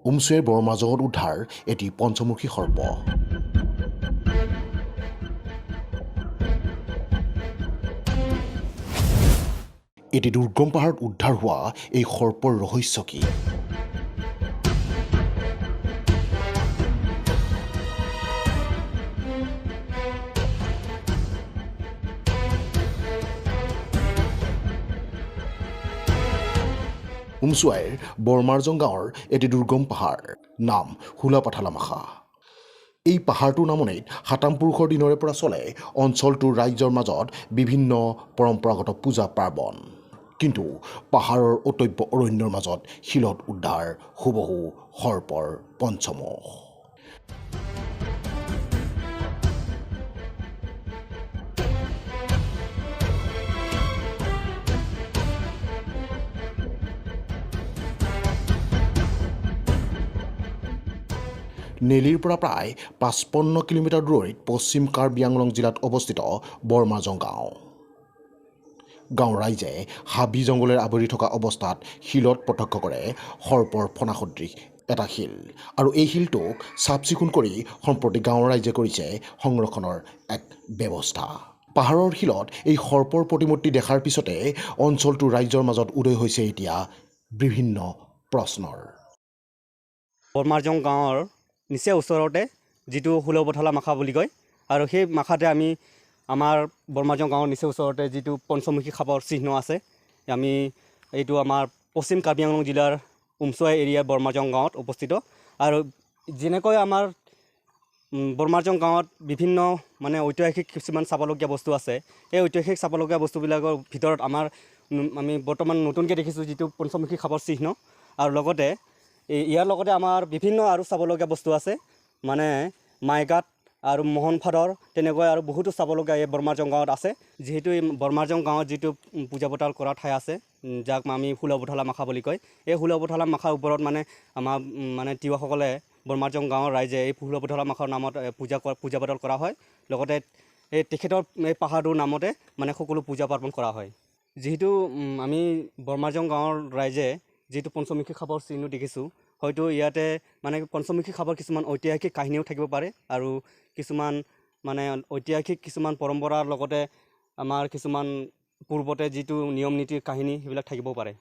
উমছুৱে বৰমাজঙত উদ্ধাৰ এটি পঞ্চমুখী সৰ্প। এটি দুৰ্গম পাহাৰত উদ্ধাৰ হোৱা এই সৰ্পৰ ৰহস্য কি? উমছুৱাইৰ বৰমাৰজং গাঁৱৰ এটি দুৰ্গম পাহাৰ, নাম হুলাপাথালামাখা। এই পাহাৰটোৰ নামনিত সাতাম পুৰুষৰ দিনৰে পৰা চলে অঞ্চলটোৰ ৰাইজৰ মাজত বিভিন্ন পৰম্পৰাগত পূজা পাৰ্বণ। কিন্তু পাহাৰৰ অটব্য অৰণ্যৰ মাজত শিলত উদ্ধাৰ হুবহু সৰ্পৰ পঞ্চমুখ। নেলিৰ পৰা প্ৰায় ৫৫ কিলোমিটাৰ দূৰৈত পশ্চিম কাৰ্বি আংলং জিলাত অৱস্থিত বৰমাজং গাঁও। গাঁৱৰ ৰাইজে হাবি জংঘলেৰে আৱৰি থকা অৱস্থাত শিলত প্ৰত্যক্ষ কৰে সৰ্পৰ ফণা সদৃশ এটা শিল, আৰু এই শিলটোক চাফ চিকুণ কৰি সম্প্ৰতি গাঁৱৰ ৰাইজে কৰিছে সংৰক্ষণৰ এক ব্যৱস্থা। পাহাৰৰ শিলত এই সৰ্পৰ প্ৰতিমূৰ্তি দেখাৰ পিছতে অঞ্চলটোৰ ৰাইজৰ মাজত উদয় হৈছে এতিয়া বিভিন্ন প্ৰশ্নৰ। বৰমাৰজং গাঁৱৰ নিচেই ওচৰতে যিটো হুলাপাথালামাখা বুলি কয়, আৰু সেই মাখাতে আমি আমাৰ বৰমাৰজং গাঁৱৰ নিচেই ওচৰতে যিটো পঞ্চমুখী সাপৰ চিহ্ন আছে। আমি এইটো আমাৰ পশ্চিম কাৰ্বি আংলং জিলাৰ উমছুৱাই এৰিয়াৰ বৰমাৰজং গাঁৱত অৱস্থিত। আৰু যেনেকৈ আমাৰ বৰমাৰজং গাঁৱত বিভিন্ন ঐতিহাসিক কিছুমান চাবলগীয়া বস্তু আছে, এই ঐতিহাসিক চাবলগীয়া বস্তুবিলাকৰ ভিতৰত আমি বৰ্তমান নতুনকৈ দেখিছোঁ যিটো পঞ্চমুখী সাপৰ চিহ্ন, আৰু লগতে ইয়াৰ লগতে আমাৰ বিভিন্ন আৰু চাবলগীয়া বস্তু আছে, মাইগাট আৰু মোহনফাদৰ, তেনেকৈ আৰু বহুতো চাবলগীয়া এই বৰমাৰজং গাঁৱত আছে। যিহেতু এই বৰমাৰজং গাঁৱত যিটো পূজা পতাল কৰা ঠাই আছে, যাক আমি হুলাপাথালামাখা বুলি কয়, এই হুলাপাথালামাখাৰ ওপৰত আমাৰ তিৱাসকলে বৰমাৰজং গাঁৱৰ ৰাইজে এই হুলাপাথালামাখাৰ নামত পূজা পাতল কৰা হয়। লগতে এই তেখেতৰ এই পাহাৰটোৰ নামতে সকলো পূজা পাৰ্বণ কৰা হয়। যিহেতু আমি বৰমাৰজং গাঁৱৰ ৰাইজে যিটো পঞ্চমুখী সাপৰ চিহ্ন দেখিছোঁ, হয়তো ইয়াতে পঞ্চমুখী সাপৰ কিছুমান ঐতিহাসিক কাহিনীও থাকিব পাৰে, আৰু কিছুমান ঐতিহাসিক কিছুমান পৰম্পৰাৰ লগতে আমাৰ কিছুমান পূৰ্বতে যিটো নিয়ম নীতিৰ কাহিনী সেইবিলাক থাকিব পাৰে।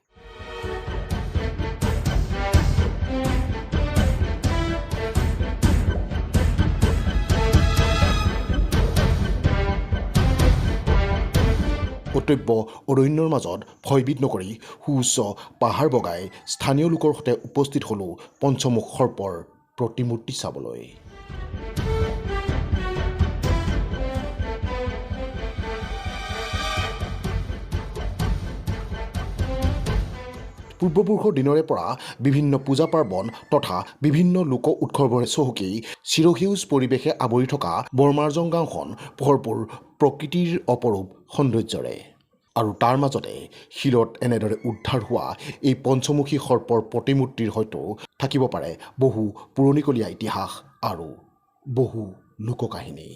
অটব্য অৰণ্যৰ মাজত ভয়বিদ নকৰি সুউচ্চ পাহাৰ বগাই স্থানীয় লোকৰ সৈতে উপস্থিত হ'লো পঞ্চমুখ সৰ্পৰ প্ৰতিমূৰ্তি চাবলৈ। পূৰ্বপুৰুষৰ দিনৰে পৰা বিভিন্ন পূজা পাৰ্বণ তথা বিভিন্ন লোক উৎসৱৰে চহকী চিৰসেউজ পৰিৱেশে আৱৰি থকা বৰমাৰজং গাঁওখন ভৰপূৰ প্ৰকৃতিৰ অপৰূপ সৌন্দৰ্যৰে। আৰু তাৰ মাজতে শিলত এনেদৰে উদ্ধাৰ হোৱা এই পঞ্চমুখী সৰ্পৰ প্ৰতিমূৰ্তিৰ হয়তো থাকিব পাৰে বহু পুৰণিকলীয়া ইতিহাস আৰু বহু লোককাহিনী।